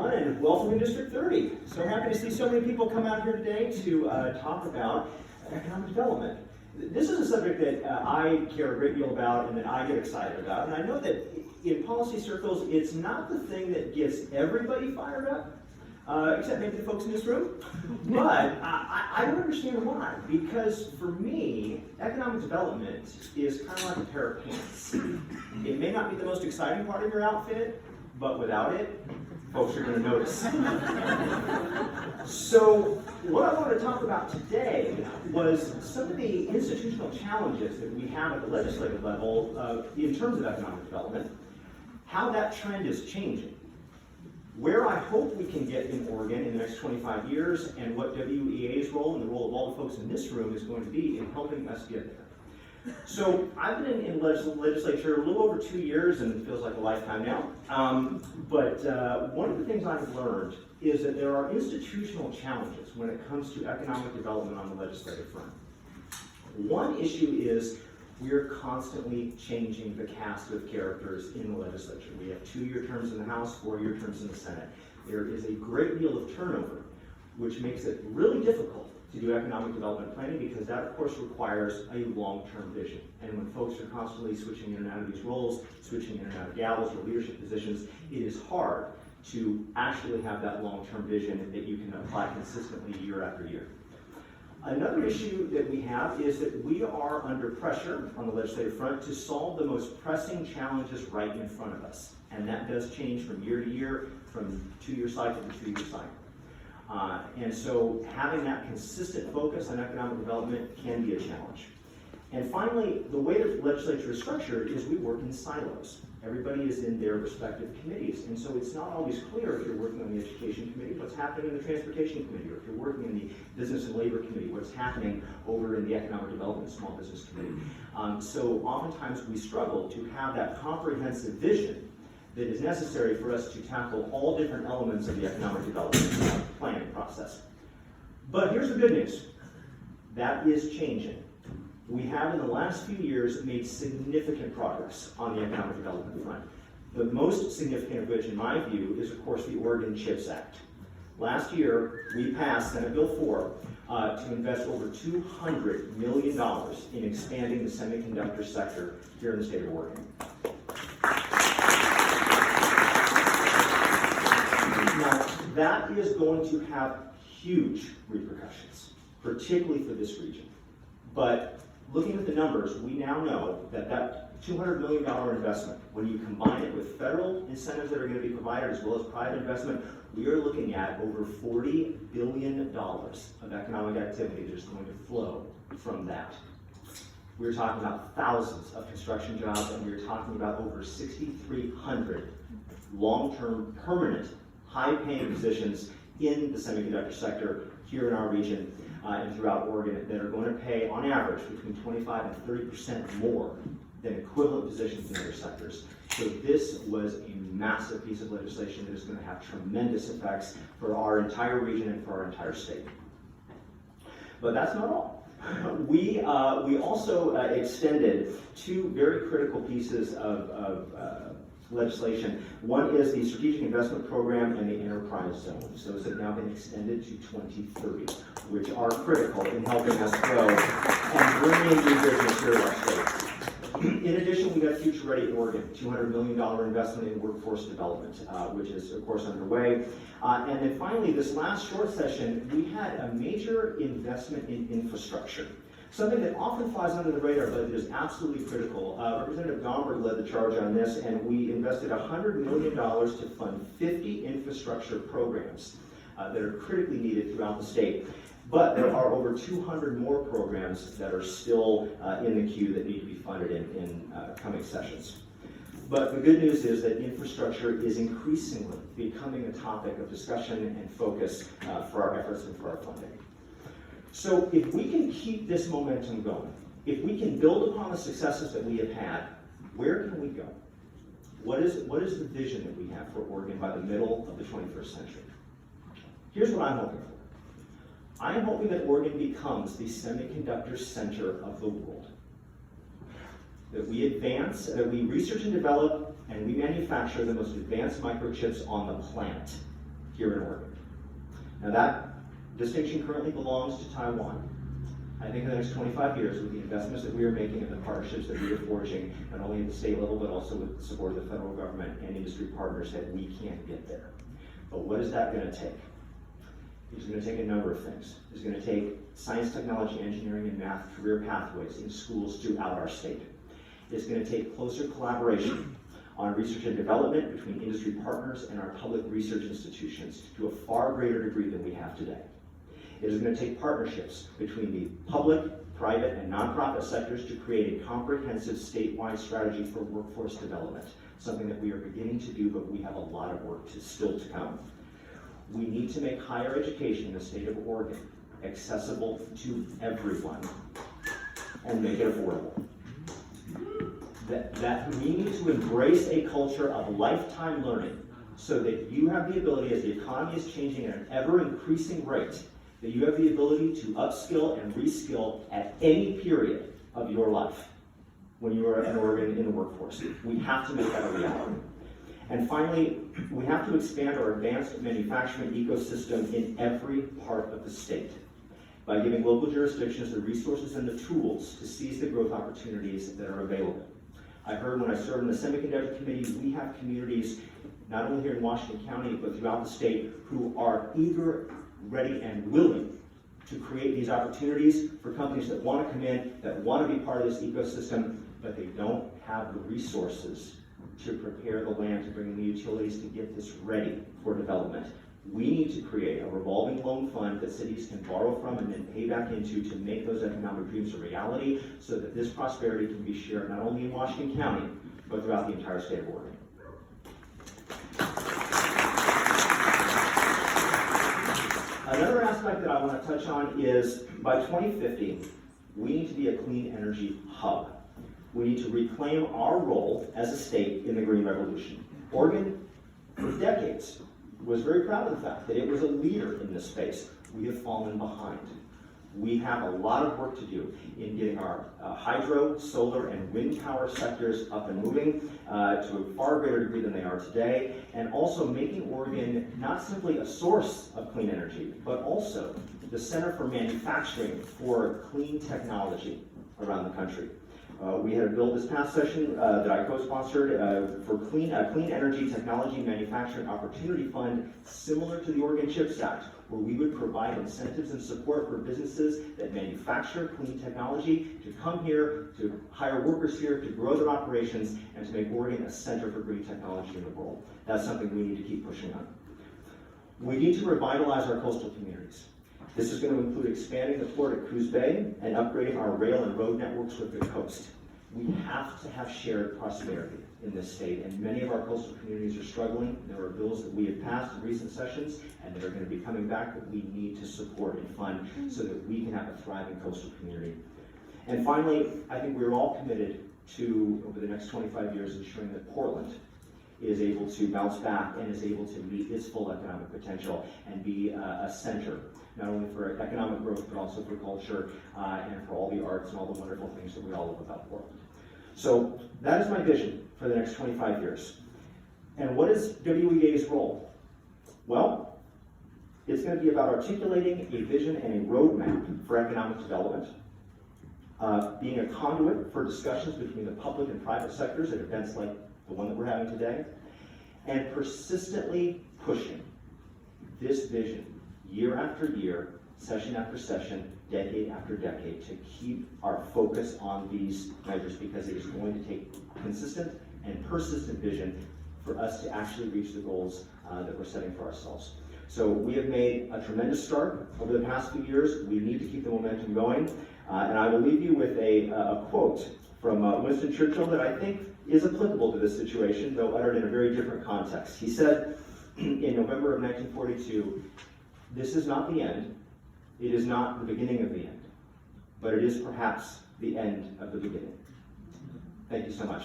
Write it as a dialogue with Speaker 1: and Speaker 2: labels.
Speaker 1: everyone, and welcome to District 30. So happy to see so many people come out here today to talk about economic development. This is a subject that I care a great deal about and that I get excited about. And I know that in policy circles, it's not the thing that gets everybody fired up, except maybe the folks in this room. But I don't understand why. Because for me, economic development is kind of like a pair of pants. It may not be the most exciting part of your outfit, but without it, folks are going to notice. So what I wanted to talk about today was some of the institutional challenges that we have at the legislative level in terms of economic development, how that trend is changing, where I hope we can get in Oregon in the next 25 years, and what WEA's role and the role of all the folks in this room is going to be in helping us get there. So I've been in legislature a little over 2 years, and it feels like a lifetime now. But one of the things I've learned is that there are institutional challenges when it comes to economic development on the legislative front. One issue is we're constantly changing the cast of characters in the legislature. We have 2-year terms in the House, 4-year terms in the Senate. There is a great deal of turnover, which makes it really difficult to do economic development planning, because that, of course, requires a long-term vision. And when folks are constantly switching in and out of these roles, switching in and out of gals or leadership positions, it is hard to actually have that long-term vision that you can apply consistently year after year. Another issue that we have is that we are under pressure on the legislative front to solve the most pressing challenges right in front of us. And that does change from year to year, from 2-year cycle to 2-year cycle. And so having that consistent focus on economic development can be a challenge. And finally, the way the legislature is structured is we work in silos. Everybody is in their respective committees, and so it's not always clear if you're working on the Education Committee, what's happening in the Transportation Committee, or if you're working in the Business and Labor Committee, what's happening over in the Economic Development and Small Business Committee. So oftentimes we struggle to have that comprehensive vision that is necessary for us to tackle all different elements of the economic development planning process. But here's the good news. That is changing. We have, in the last few years, made significant progress on the economic development front. The most significant of which, in my view, is, of course, the Oregon CHIPS Act. Last year, we passed Senate Bill 4 to invest over $200 million in expanding the semiconductor sector here in the state of Oregon. Now, that is going to have huge repercussions, particularly for this region. But looking at the numbers, we now know that that $200 million investment, when you combine it with federal incentives that are going to be provided as well as private investment, we are looking at over $40 billion of economic activity that is going to flow from that. We're talking about thousands of construction jobs, and we're talking about over 6,300 long-term, permanent, high-paying positions in the semiconductor sector here in our region and throughout Oregon that are going to pay, on average, between 25 and 30% more than equivalent positions in other sectors. So this was a massive piece of legislation that is going to have tremendous effects for our entire region and for our entire state. But that's not all. We also extended 2 very critical pieces of legislation. One is the Strategic Investment Program and the Enterprise Zones. Those have now been extended to 2030, which are critical in helping us grow and bring in new business here to our state. In addition, we got Future Ready Oregon, $200 million investment in workforce development, which is, of course, underway. And then finally, this last short session, we had a major investment in infrastructure. Something that often flies under the radar, but is absolutely critical. Representative Gomberg led the charge on this, and we invested $100 million to fund 50 infrastructure programs that are critically needed throughout the state. But there are over 200 more programs that are still in the queue that need to be funded in coming sessions. But the good news is that infrastructure is increasingly becoming a topic of discussion and focus for our efforts and for our funding. So if we can keep this momentum going, if we can build upon the successes that we have had, where can we go? What is the vision that we have for Oregon by the middle of the 21st century? Here's what I'm hoping for. I am hoping that Oregon becomes the semiconductor center of the world. That we advance, that we research and develop, and we manufacture the most advanced microchips on the planet. here in Oregon. Now that distinction currently belongs to Taiwan. I think in the next 25 years, with the investments that we are making and the partnerships that we are forging, not only at the state level, but also with the support of the federal government and industry partners, that we can't get there. But what is that going to take? It's going to take a number of things. It's going to take science, technology, engineering, and math career pathways in schools throughout our state. It's going to take closer collaboration on research and development between industry partners and our public research institutions to a far greater degree than we have today. It is going to take partnerships between the public, private, and nonprofit sectors to create a comprehensive statewide strategy for workforce development, something that we are beginning to do, but we have a lot of work still to come. We need to make higher education in the state of Oregon accessible to everyone and make it affordable. That we need to embrace a culture of lifetime learning so that you have the ability, as the economy is changing at an ever-increasing rate, that you have the ability to upskill and reskill at any period of your life when you are in Oregon in the workforce. We have to make that a reality. And finally, we have to expand our advanced manufacturing ecosystem in every part of the state by giving local jurisdictions the resources and the tools to seize the growth opportunities that are available. I heard when I served in the Semiconductor Committee, we have communities, not only here in Washington County, but throughout the state, who are eager, ready, and willing to create these opportunities for companies that want to come in, that want to be part of this ecosystem, but they don't have the resources to prepare the land, to bring in the utilities, to get this ready for development. We need to create a revolving loan fund that cities can borrow from and then pay back into to make those economic dreams a reality so that this prosperity can be shared not only in Washington County, but throughout the entire state of Oregon. Another aspect that I want to touch on is by 2050, we need to be a clean energy hub. We need to reclaim our role as a state in the green revolution. Oregon, for decades, was very proud of the fact that it was a leader in this space. We have fallen behind. We have a lot of work to do in getting our hydro, solar, and wind power sectors up and moving to a far greater degree than they are today, and also making Oregon not simply a source of clean energy, but also the center for manufacturing for clean technology around the country. We had a bill this past session that I co-sponsored for Clean Energy Technology Manufacturing Opportunity Fund, similar to the Oregon CHIPS Act, where we would provide incentives and support for businesses that manufacture clean technology to come here, to hire workers here, to grow their operations, and to make Oregon a center for green technology in the world. That's something we need to keep pushing on. We need to revitalize our coastal communities. This is going to include expanding the port at Coos Bay and upgrading our rail and road networks with the coast. We have to have shared prosperity in this state, and many of our coastal communities are struggling. There are bills that we have passed in recent sessions and that are going to be coming back that we need to support and fund so that we can have a thriving coastal community. And finally, I think we're all committed to, over the next 25 years, ensuring that Portland is able to bounce back and is able to meet its full economic potential and be a center, not only for economic growth, but also for culture and for all the arts and all the wonderful things that we all love about Portland. So that is my vision for the next 25 years. And what is WEA's role? Well, it's going to be about articulating a vision and a roadmap for economic development, being a conduit for discussions between the public and private sectors at events like the one that we're having today, and persistently pushing this vision year after year, session after session, decade after decade, to keep our focus on these measures, because it is going to take consistent and persistent vision for us to actually reach the goals that we're setting for ourselves. So we have made a tremendous start over the past few years. We need to keep the momentum going. And I will leave you with a quote from Winston Churchill that I think is applicable to this situation, though uttered in a very different context. He said in November of 1942, "This is not the end. It is not the beginning of the end, but it is perhaps the end of the beginning." Thank you so much.